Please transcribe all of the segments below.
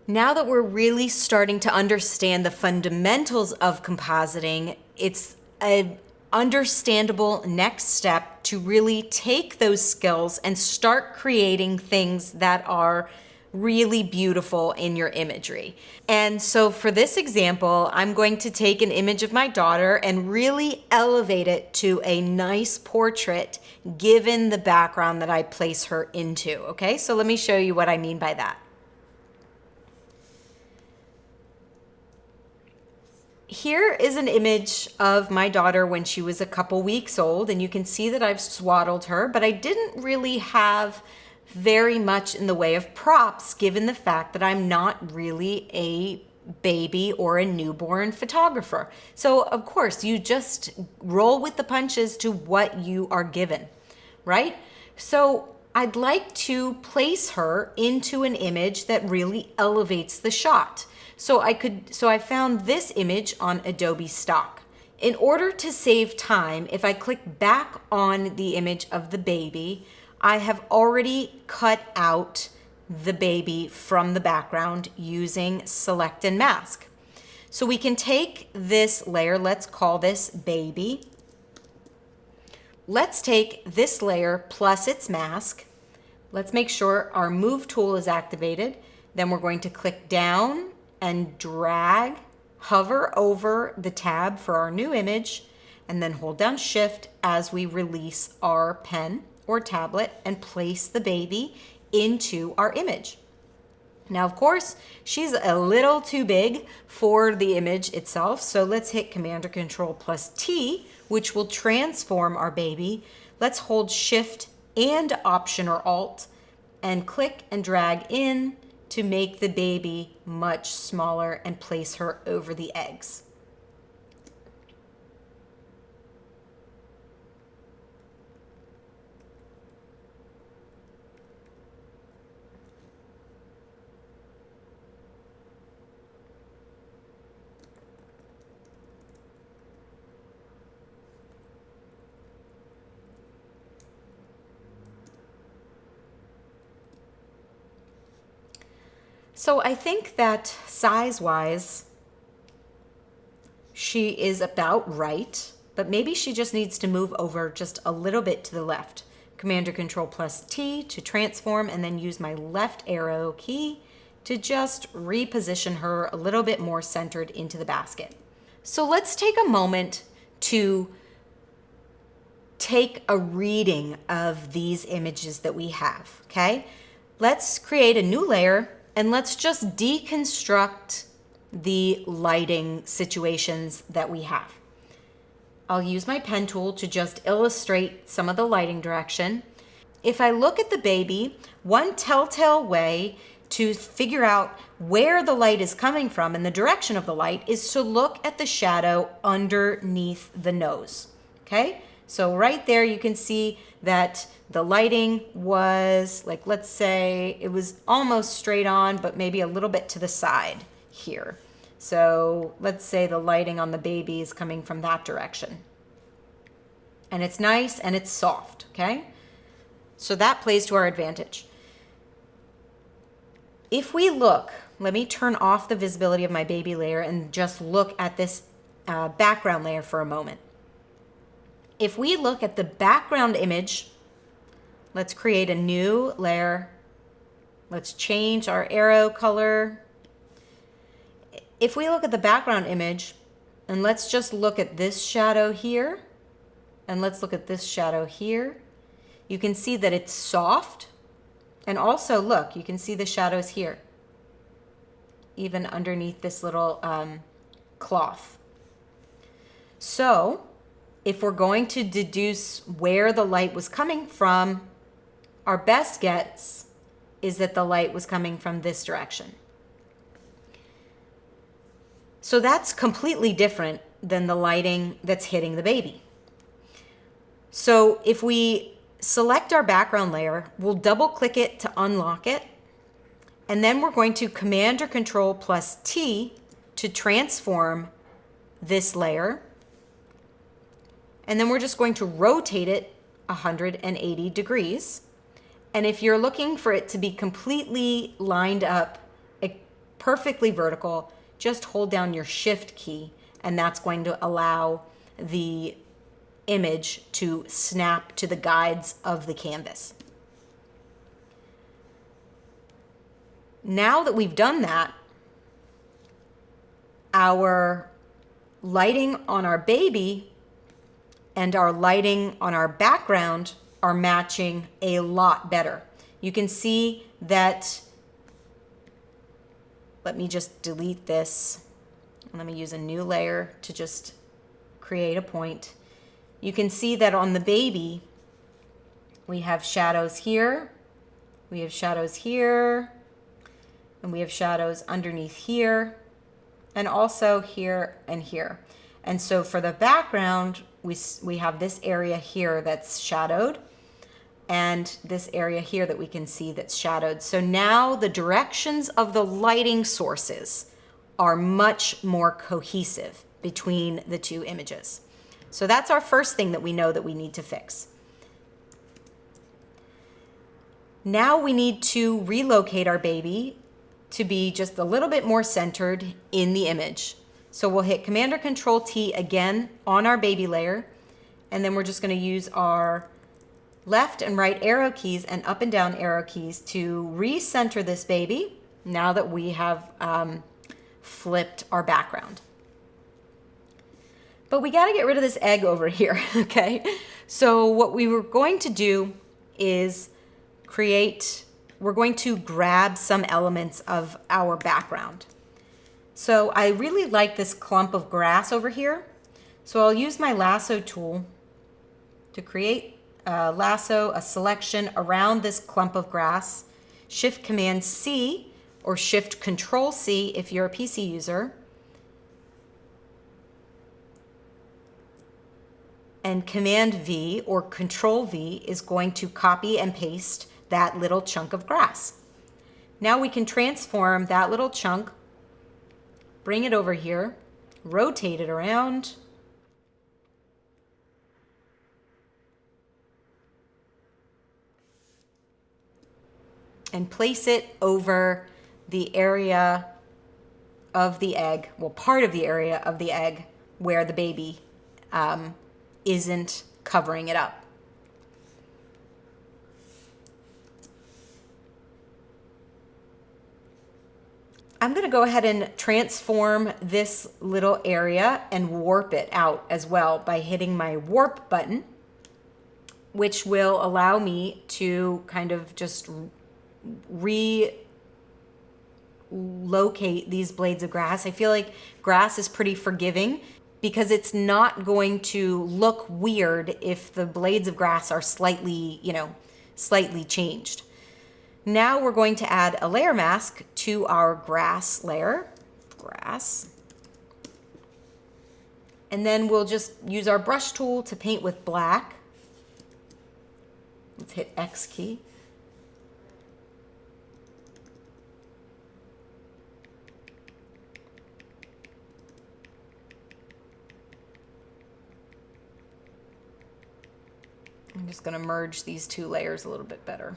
Now that we're really starting to understand the fundamentals of compositing, it's an understandable next step to really take those skills and start creating things that are really beautiful in your imagery. And so for this example, I'm going to take an image of my daughter and really elevate it to a nice portrait given the background that I place her into. Okay, so let me show you what I mean by that. Here is an image of my daughter when she was a couple weeks old, and you can see that I've swaddled her, but I didn't really have very much in the way of props given the fact that I'm not really a baby or a newborn photographer. So of course you just roll with the punches to what you are given, right? So I'd like to place her into an image that really elevates the shot. So I found this image on Adobe Stock. In order to save time, if I click back on the image of the baby, I have already cut out the baby from the background using Select and Mask. So we can take this layer, let's call this baby. Let's take this layer plus its mask. Let's make sure our move tool is activated. Then we're going to click down and drag, hover over the tab for our new image, and then hold down Shift as we release our pen or tablet and place the baby into our image. Now, of course, she's a little too big for the image itself, so let's hit Command or Control plus T, which will transform our baby. Let's hold Shift and Option or Alt and click and drag in to make the baby much smaller and place her over the eggs. So I think that size-wise, she is about right, but maybe she just needs to move over just a little bit to the left. Command or Control plus T to transform, and then use my left arrow key to just reposition her a little bit more centered into the basket. So let's take a moment to take a reading of these images that we have, okay? Let's create a new layer and let's just deconstruct the lighting situations that we have. I'll use my pen tool to just illustrate some of the lighting direction. If I look at the baby, one telltale way to figure out where the light is coming from and the direction of the light is to look at the shadow underneath the nose, okay? So right there you can see that the lighting was, like, let's say it was almost straight on, but maybe a little bit to the side here. So let's say the lighting on the baby is coming from that direction. And it's nice and it's soft, okay? So that plays to our advantage. If we look, let me turn off the visibility of my baby layer and just look at this background layer for a moment. If we look at the background image, let's create a new layer. Let's change our arrow color. If we look at the background image, and let's just look at this shadow here, and let's look at this shadow here, you can see that it's soft. And also look, you can see the shadows here, even underneath this little cloth. So if we're going to deduce where the light was coming from, our best guess is that the light was coming from this direction. So that's completely different than the lighting that's hitting the baby. So if we select our background layer, we'll double click it to unlock it, and then we're going to Command or Control plus T to transform this layer. And then we're just going to rotate it 180 degrees. And if you're looking for it to be completely lined up perfectly vertical, just hold down your shift key, and that's going to allow the image to snap to the guides of the canvas. Now that we've done that, our lighting on our baby and our lighting on our background are matching a lot better. You can see that, let me just delete this. Let me use a new layer to just create a point. You can see that on the baby, we have shadows here, we have shadows here, and we have shadows underneath here, and also here and here. And so for the background, we have this area here that's shadowed, and this area here that we can see that's shadowed. So now the directions of the lighting sources are much more cohesive between the two images. So that's our first thing that we know that we need to fix. Now we need to relocate our baby to be just a little bit more centered in the image. So we'll hit Command or Control T again on our baby layer, and then we're just going to use our left and right arrow keys and up and down arrow keys to recenter this baby now that we have flipped our background. But we got to get rid of this egg over here, okay? So what we were going to do is we're going to grab some elements of our background. So I really like this clump of grass over here. So I'll use my lasso tool to create a lasso, a selection around this clump of grass. Shift Command C or Shift Control C if you're a PC user. And Command V or Control V is going to copy and paste that little chunk of grass. Now we can transform that little chunk, bring it over here, rotate it around, and place it over the area of the egg, well, part of the area of the egg where the baby isn't covering it up. I'm going to go ahead and transform this little area and warp it out as well by hitting my warp button, which will allow me to kind of just relocate these blades of grass. I feel like grass is pretty forgiving because it's not going to look weird if the blades of grass are slightly changed. Now we're going to add a layer mask to our grass layer, and then we'll just use our brush tool to paint with black. Let's hit X key. I'm just going to merge these two layers a little bit better.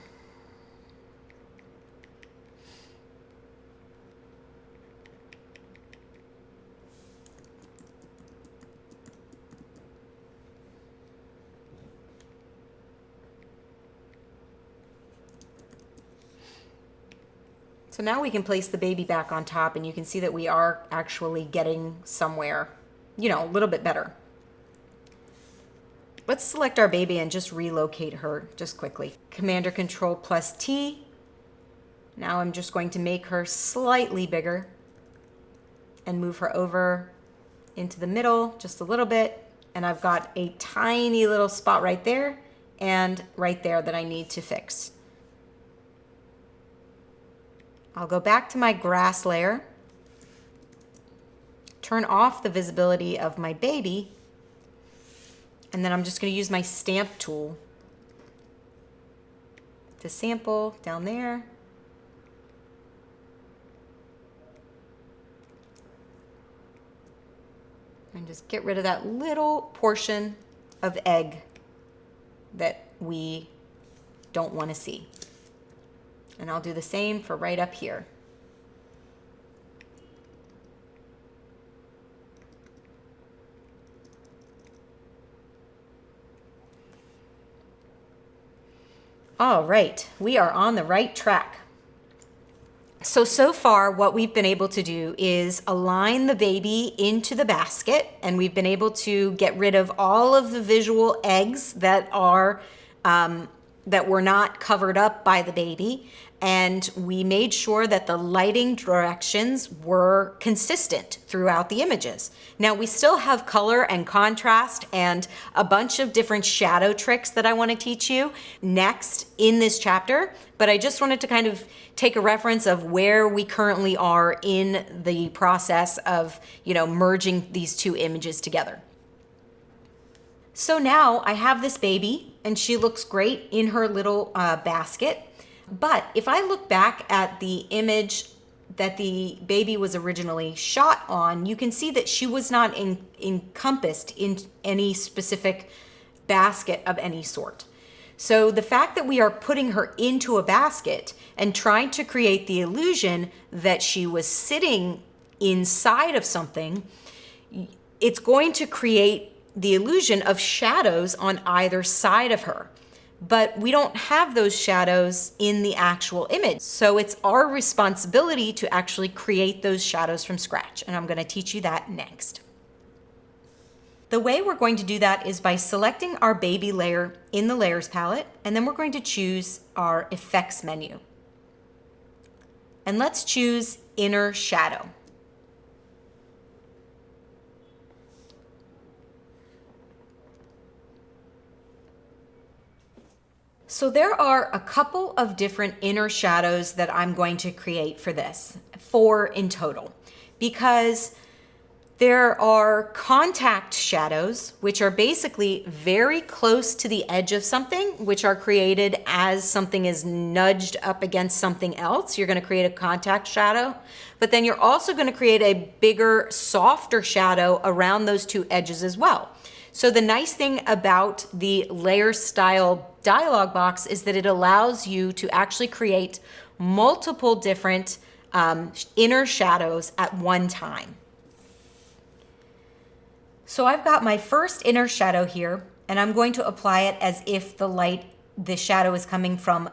So now we can place the baby back on top, and you can see that we are actually getting somewhere, a little bit better. Let's select our baby and just relocate her just quickly. Command or Control plus T. Now I'm just going to make her slightly bigger and move her over into the middle just a little bit. And I've got a tiny little spot right there and right there that I need to fix. I'll go back to my grass layer, turn off the visibility of my baby, and then I'm just going to use my stamp tool to sample down there. And just get rid of that little portion of egg that we don't want to see. And I'll do the same for right up here. All right, we are on the right track. So far what we've been able to do is align the baby into the basket, and we've been able to get rid of all of the visual eggs that are that were not covered up by the baby. And we made sure that the lighting directions were consistent throughout the images. Now we still have color and contrast and a bunch of different shadow tricks that I want to teach you next in this chapter, but I just wanted to kind of take a reference of where we currently are in the process of, merging these two images together. So now I have this baby and she looks great in her little basket. But if I look back at the image that the baby was originally shot on, you can see that she was not encompassed in any specific basket of any sort. So the fact that we are putting her into a basket and trying to create the illusion that she was sitting inside of something, it's going to create the illusion of shadows on either side of her. But we don't have those shadows in the actual image. So it's our responsibility to actually create those shadows from scratch. And I'm going to teach you that next. The way we're going to do that is by selecting our baby layer in the layers palette, and then we're going to choose our effects menu. And let's choose inner shadow. So there are a couple of different inner shadows that I'm going to create for this, 4 in total, because there are contact shadows, which are basically very close to the edge of something, which are created as something is nudged up against something else. You're going to create a contact shadow, but then you're also going to create a bigger, softer shadow around those two edges as well. So the nice thing about the layer style dialog box is that it allows you to actually create multiple different inner shadows at one time. So I've got my first inner shadow here, and I'm going to apply it as if the shadow is coming from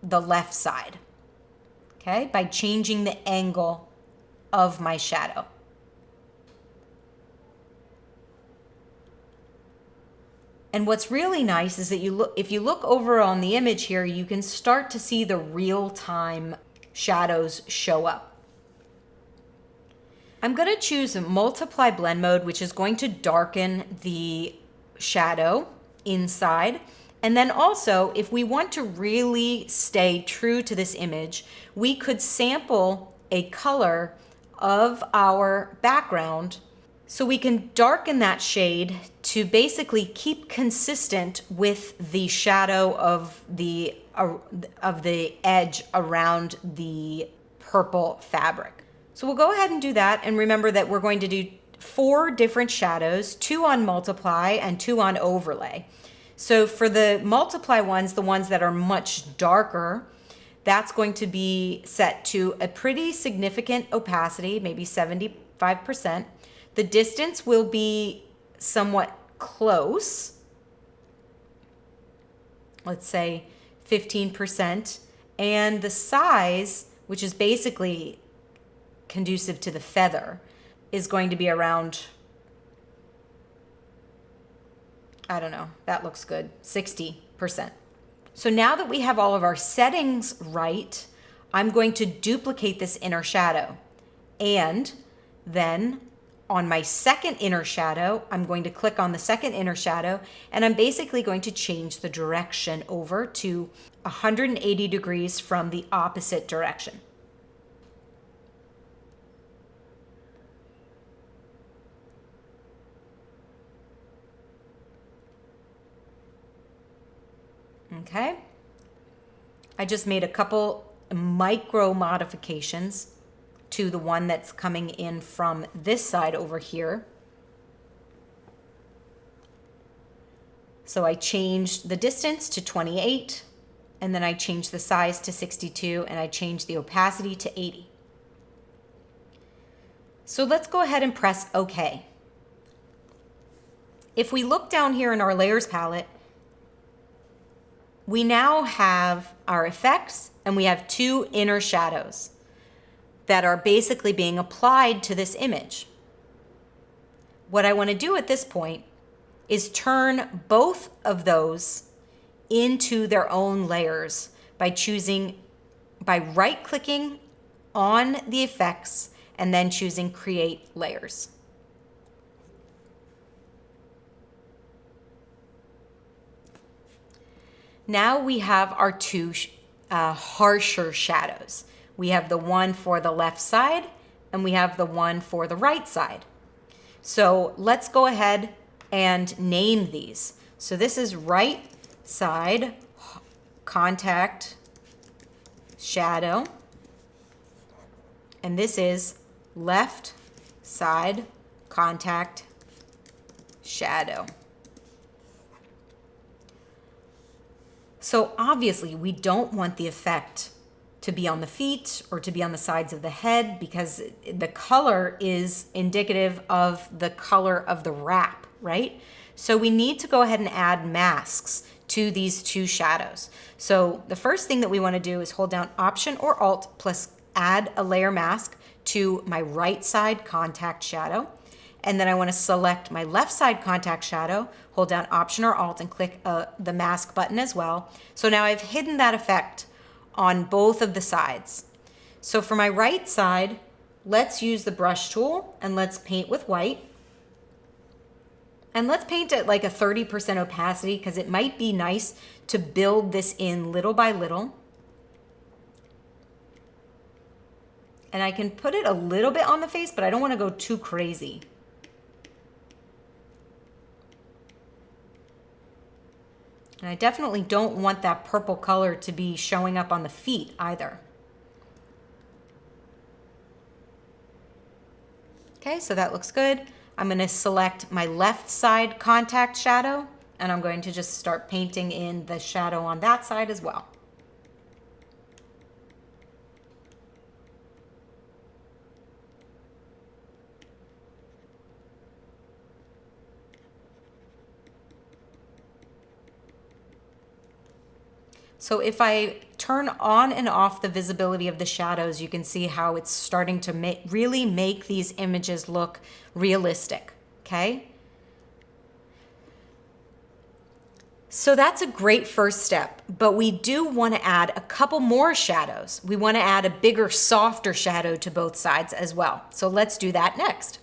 the left side, okay, by changing the angle of my shadow. And what's really nice is that if you look over on the image here, you can start to see the real-time shadows show up. I'm going to choose multiply blend mode, which is going to darken the shadow inside. And then also, if we want to really stay true to this image, we could sample a color of our background so we can darken that shade to basically keep consistent with the shadow of the edge around the purple fabric. So we'll go ahead and do that, and remember that we're going to do 4 different shadows, 2 on multiply and 2 on overlay. So for the multiply ones, the ones that are much darker, that's going to be set to a pretty significant opacity, maybe 75%. The distance will be somewhat close, let's say 15%, and the size, which is basically conducive to the feather, is going to be around, I don't know, that looks good, 60%. So now that we have all of our settings right, I'm going to duplicate this inner shadow, and then on my second inner shadow, I'm going to click on the second inner shadow, and I'm basically going to change the direction over to 180 degrees from the opposite direction. Okay. I just made a couple micro modifications to the one that's coming in from this side over here. So I changed the distance to 28, and then I changed the size to 62, and I changed the opacity to 80. So let's go ahead and press OK. If we look down here in our layers palette, we now have our effects and we have two inner shadows that are basically being applied to this image. What I want to do at this point is turn both of those into their own layers by right-clicking on the effects and then choosing Create Layers. Now we have our two harsher shadows. We have the one for the left side and we have the one for the right side. So let's go ahead and name these. So this is right side contact shadow, and this is left side contact shadow. So obviously we don't want the effect to be on the feet or to be on the sides of the head because the color is indicative of the color of the wrap, right? So we need to go ahead and add masks to these two shadows. So the first thing that we want to do is hold down Option or Alt plus add a layer mask to my right side contact shadow. And then I want to select my left side contact shadow, hold down Option or Alt and click the mask button as well. So now I've hidden that effect on both of the sides. So for my right side, let's use the brush tool and let's paint with white. And let's paint it like a 30% opacity because it might be nice to build this in little by little. And I can put it a little bit on the face, but I don't want to go too crazy. And I definitely don't want that purple color to be showing up on the feet either. Okay, so that looks good. I'm going to select my left side contact shadow, and I'm going to just start painting in the shadow on that side as well. So if I turn on and off the visibility of the shadows, you can see how it's starting to really make these images look realistic, okay? So that's a great first step, but we do want to add a couple more shadows. We want to add a bigger, softer shadow to both sides as well. So let's do that next.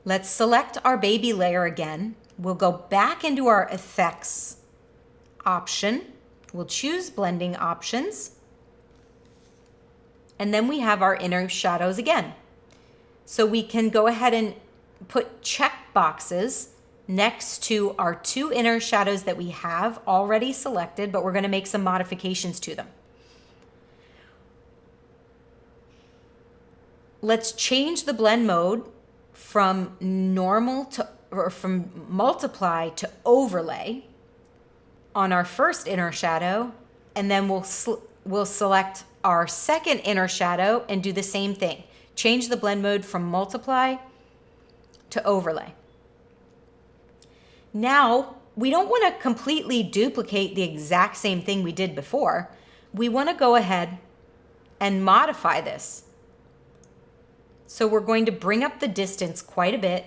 Let's select our baby layer again. We'll go back into our effects option. We'll choose blending options. And then we have our inner shadows again. So we can go ahead and put check boxes next to our two inner shadows that we have already selected, but we're going to make some modifications to them. Let's change the blend mode from normal to or from multiply to overlay on our first inner shadow, and then we'll select our second inner shadow and do the same thing. Change the blend mode from multiply to overlay. Now, we don't want to completely duplicate the exact same thing we did before. We want to go ahead and modify this. So we're going to bring up the distance quite a bit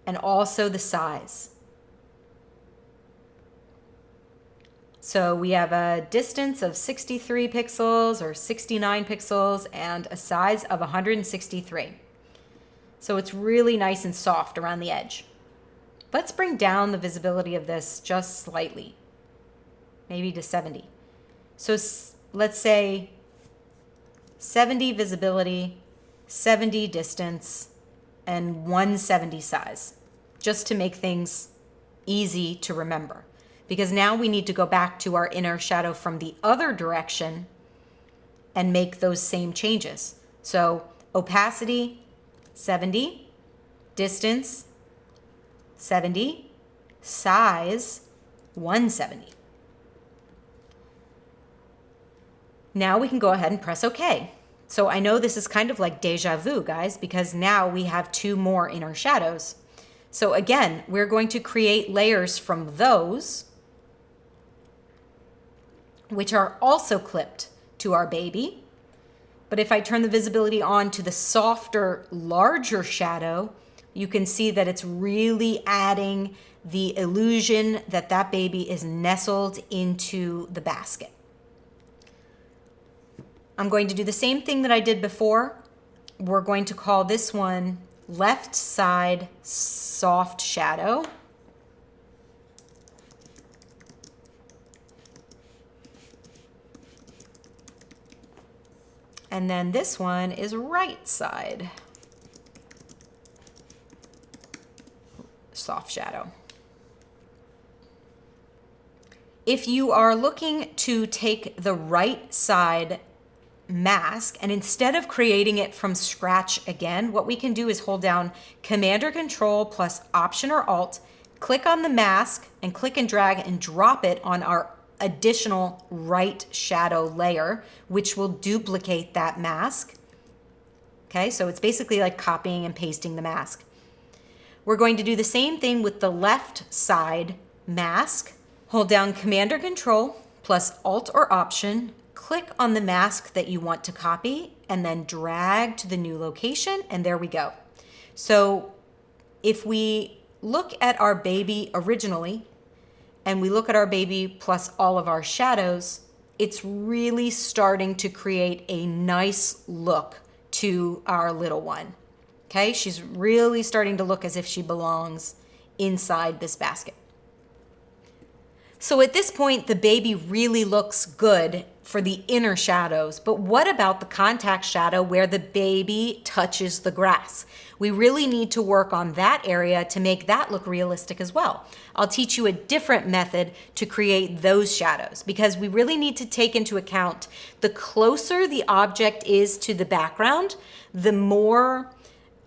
and also the size. So we have a distance of 63 pixels or 69 pixels and a size of 163. So it's really nice and soft around the edge. Let's bring down the visibility of this just slightly, maybe to 70. So let's say 70 visibility, 70 distance, and 170 size, just to make things easy to remember. Because now we need to go back to our inner shadow from the other direction and make those same changes. So opacity, 70, distance, 70, size, 170. Now we can go ahead and press OK. So I know this is kind of like deja vu, guys, because now we have two more inner shadows. So again, we're going to create layers from those, which are also clipped to our baby. But if I turn the visibility on to the softer, larger shadow, you can see that it's really adding the illusion that that baby is nestled into the basket. I'm going to do the same thing that I did before. We're going to call this one left side soft shadow. And then this one is right side soft shadow. If you are looking to take the right side mask and instead of creating it from scratch again, what we can do is hold down Command or Control plus Option or Alt, click on the mask and click and drag and drop it on our additional right shadow layer, which will duplicate that mask. Okay, so it's basically like copying and pasting the mask. We're going to do the same thing with the left side mask. Hold down Command or Control plus Alt or Option, click on the mask that you want to copy, and then drag to the new location, and there we go. So if we look at our baby originally, and we look at our baby plus all of our shadows, it's really starting to create a nice look to our little one. Okay, she's really starting to look as if she belongs inside this basket. So at this point, the baby really looks good for the inner shadows, but what about the contact shadow where the baby touches the grass? We really need to work on that area to make that look realistic as well. I'll teach you a different method to create those shadows because we really need to take into account the closer the object is to the background, the more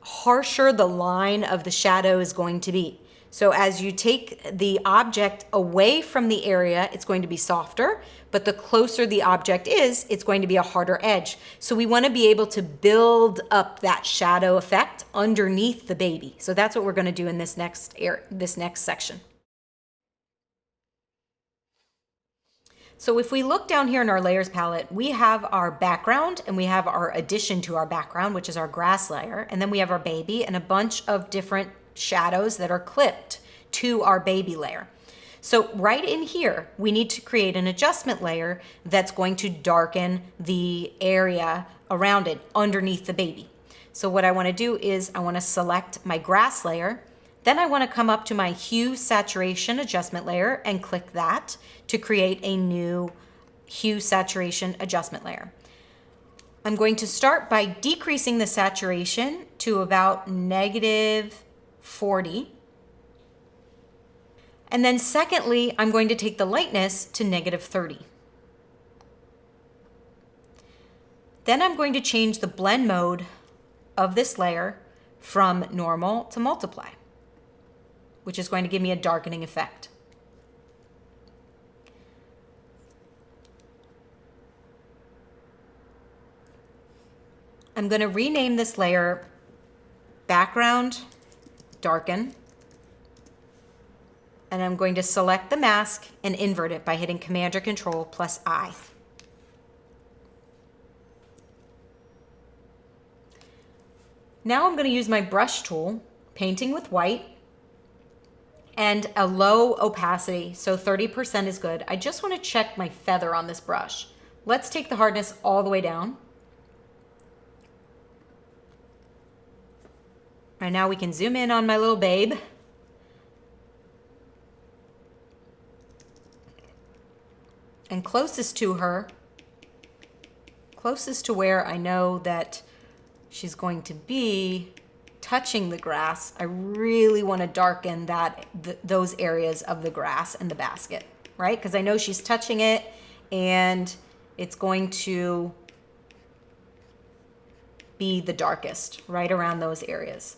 harsher the line of the shadow is going to be. So as you take the object away from the area, it's going to be softer, but the closer the object is, it's going to be a harder edge. So we want to be able to build up that shadow effect underneath the baby. So that's what we're going to do in this next section. So if we look down here in our layers palette, we have our background and we have our addition to our background, which is our grass layer. And then we have our baby and a bunch of different shadows that are clipped to our baby layer. So right in here, we need to create an adjustment layer that's going to darken the area around it underneath the baby. So what I want to do is I want to select my grass layer. Then I want to come up to my hue saturation adjustment layer and click that to create a new hue saturation adjustment layer. I'm going to start by decreasing the saturation to about -40. And then secondly, I'm going to take the lightness to -30. Then I'm going to change the blend mode of this layer from normal to multiply, which is going to give me a darkening effect. I'm going to rename this layer Background Darken, and I'm going to select the mask and invert it by hitting Command or Control plus I. Now I'm going to use my brush tool, painting with white, and a low opacity, so 30% is good. I just want to check my feather on this brush. Let's take the hardness all the way down. And now we can zoom in on my little babe. And closest to her, closest to where I know that she's going to be touching the grass, I really want to darken those areas of the grass and the basket, right? Because I know she's touching it and it's going to be the darkest right around those areas.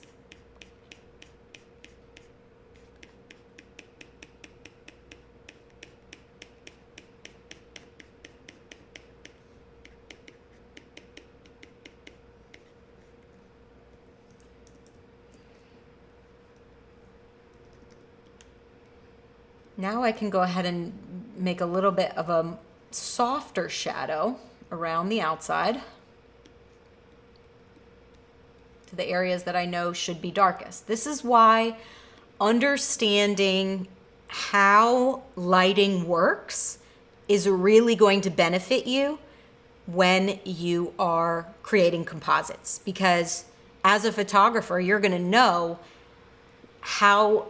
Now I can go ahead and make a little bit of a softer shadow around the outside to the areas that I know should be darkest. This is why understanding how lighting works is really going to benefit you when you are creating composites, because as a photographer, you're going to know how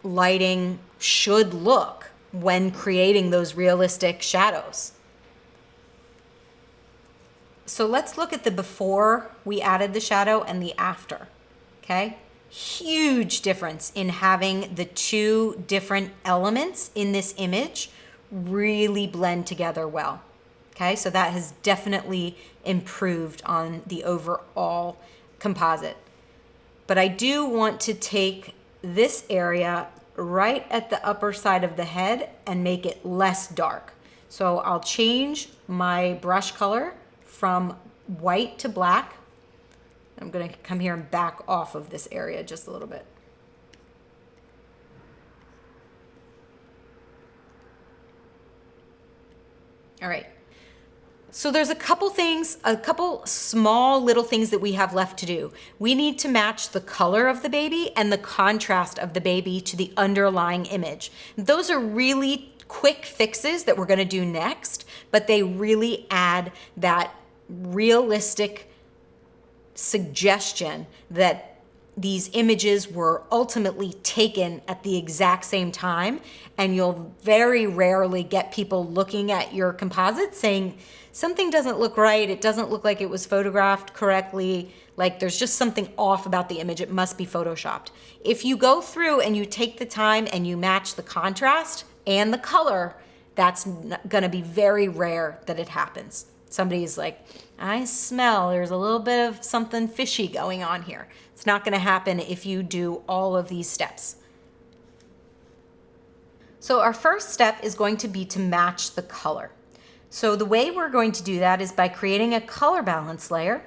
lighting should look when creating those realistic shadows. So let's look at the before we added the shadow and the after, okay? Huge difference in having the two different elements in this image really blend together well, okay? So that has definitely improved on the overall composite. But I do want to take this area right at the upper side of the head and make it less dark. So I'll change my brush color from white to black. I'm going to come here and back off of this area just a little bit. All right. So there's a couple small little things that we have left to do. We need to match the color of the baby and the contrast of the baby to the underlying image. Those are really quick fixes that we're going to do next, but they really add that realistic suggestion that these images were ultimately taken at the exact same time, and you'll very rarely get people looking at your composites saying something doesn't look right, it doesn't look like it was photographed correctly, like there's just something off about the image, it must be photoshopped. If you go through and you take the time and you match the contrast and the color, that's gonna be very rare that it happens. Somebody's like, I smell there's a little bit of something fishy going on here. It's not gonna happen if you do all of these steps. So our first step is going to be to match the color. So the way we're going to do that is by creating a color balance layer.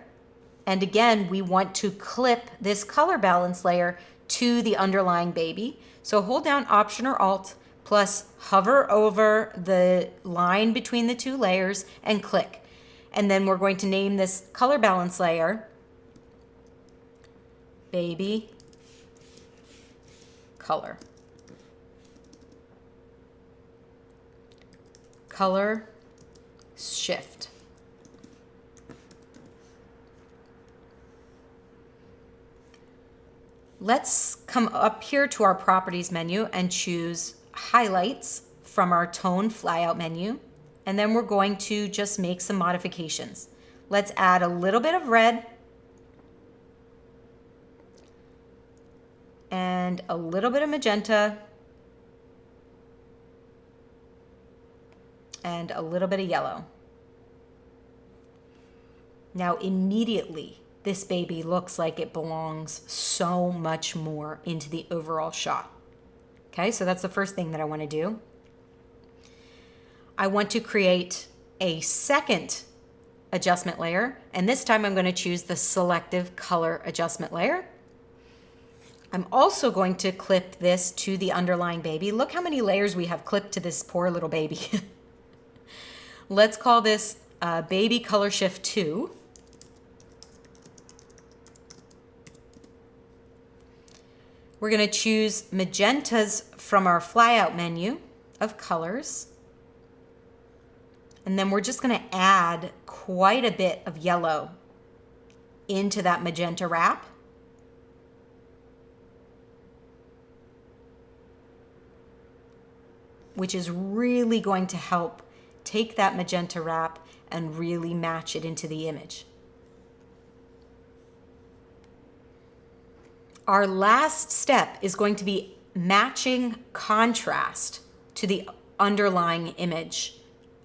And again, we want to clip this color balance layer to the underlying baby. So hold down Option or Alt plus hover over the line between the two layers and click. And then we're going to name this color balance layer Baby Color. Color Shift. Let's come up here to our Properties menu and choose Highlights from our Tone flyout menu. And then we're going to just make some modifications. Let's add a little bit of red and a little bit of magenta and a little bit of yellow. Now immediately this baby looks like it belongs so much more into the overall shot. Okay, so that's the first thing that I want to do. I want to create a second adjustment layer, and this time I'm going to choose the selective color adjustment layer. I'm also going to clip this to the underlying baby. Look how many layers we have clipped to this poor little baby. Let's call this Baby Color Shift 2. We're going to choose magentas from our flyout menu of colors. And then we're just going to add quite a bit of yellow into that magenta wrap. Which is really going to help take that magenta wrap and really match it into the image. Our last step is going to be matching contrast to the underlying image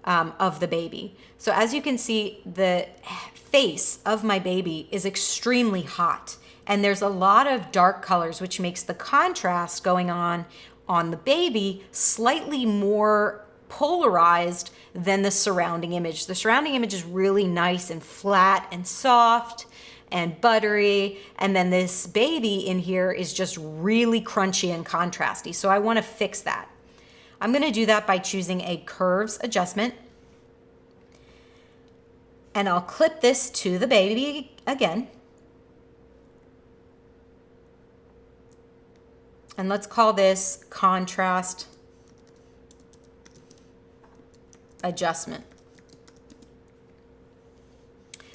of the baby. So as you can see, the face of my baby is extremely hot, and there's a lot of dark colors, which makes the contrast going on the baby slightly more polarized than the surrounding image. The surrounding image is really nice and flat and soft and buttery, and then this baby in here is just really crunchy and contrasty. So I want to fix that. I'm going to do that by choosing a curves adjustment. And I'll clip this to the baby again. And let's call this contrast adjustment.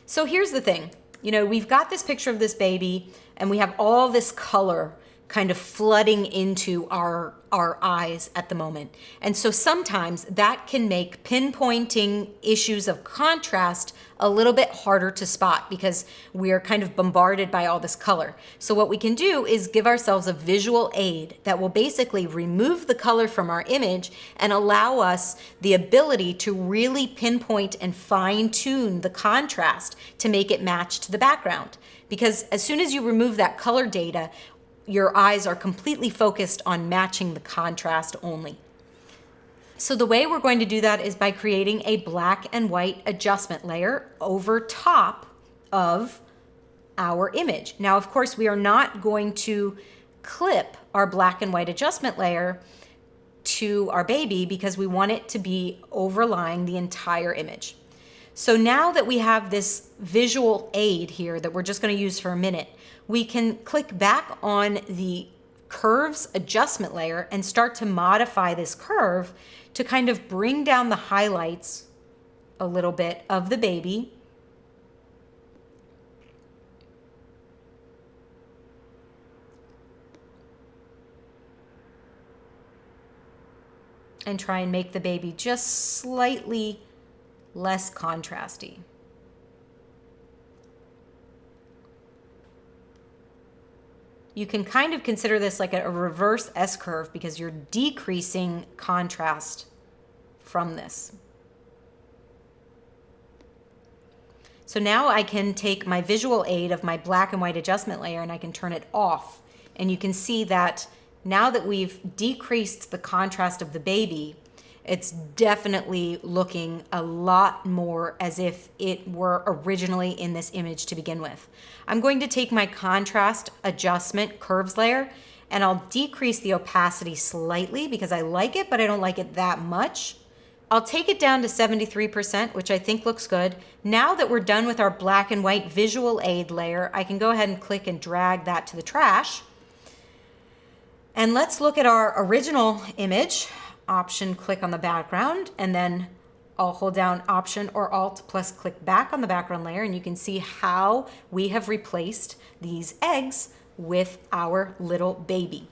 So here's the thing, we've got this picture of this baby and we have all this color kind of flooding into our eyes at the moment. And so sometimes that can make pinpointing issues of contrast a little bit harder to spot because we're kind of bombarded by all this color. So what we can do is give ourselves a visual aid that will basically remove the color from our image and allow us the ability to really pinpoint and fine tune the contrast to make it match to the background. Because as soon as you remove that color data, your eyes are completely focused on matching the contrast only. So the way we're going to do that is by creating a black and white adjustment layer over top of our image. Now, of course, we are not going to clip our black and white adjustment layer to our baby because we want it to be overlying the entire image. So now that we have this visual aid here that we're just going to use for a minute, we can click back on the curves adjustment layer and start to modify this curve to kind of bring down the highlights a little bit of the baby. And try and make the baby just slightly less contrasty. You can kind of consider this like a reverse S-curve because you're decreasing contrast from this. So now I can take my visual aid of my black and white adjustment layer and I can turn it off. And you can see that now that we've decreased the contrast of the baby, it's definitely looking a lot more as if it were originally in this image to begin with. I'm going to take my contrast adjustment curves layer and I'll decrease the opacity slightly because I like it, but I don't like it that much. I'll take it down to 73%, which I think looks good. Now that we're done with our black and white visual aid layer, I can go ahead and click and drag that to the trash. And let's look at our original image. Option, click on the background, and then I'll hold down Option or Alt plus click back on the background layer, and you can see how we have replaced these eggs with our little baby.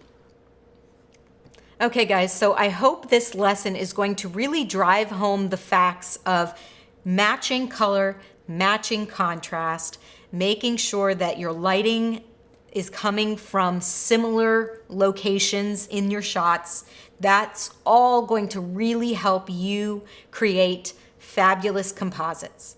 Okay guys, so I hope this lesson is going to really drive home the facts of matching color, matching contrast, making sure that your lighting is coming from similar locations in your shots. That's all going to really help you create fabulous composites.